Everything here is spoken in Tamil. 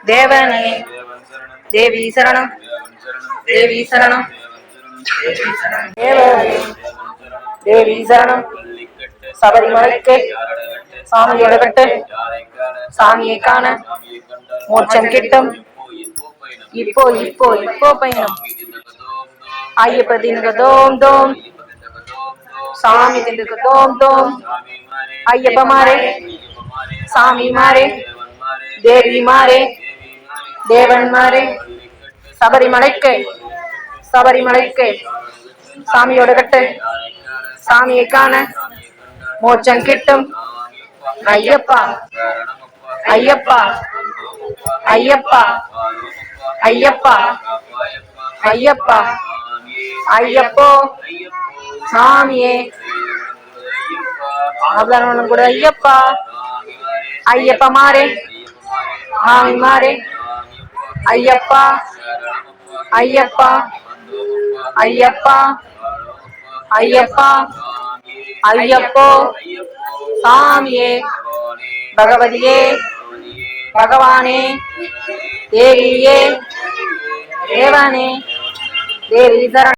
தேவனே தேவி சரணம் தேவி சரணம் தேவனே தேவி சரணம் சபரிமலைக்கு சாமியோட கட்டு சாமியை காண மோட்சம் கிட்டும் இப்போ இப்போ இப்போ பயணம் ஐயப்ப தினக தோம் தோம் சாமி தினக தோம் தோம் ஐயப்ப மாரே சாமி மாரே தேவி மாரே தேவன் மாரே சபரிமலைக்கு சபரிமலைக்கு சாமியோட கட்டு சாமியை காண மோட்சம் கிட்டும் ஐயப்பா ஐயப்பா ஐயப்பா ஐயப்பா ஐயப்பா ஐயப்போ சாமியே அவ்வளவு கூட ஐயப்பா ஐயப்ப மாரே சாமி மாரே ஐயப்பா ஐயப்பா ஐயப்பா ஐயப்பா ஐயப்போ சாமியே பகவதியே பகவானே தேவியே தேவனே தேவி சரணம்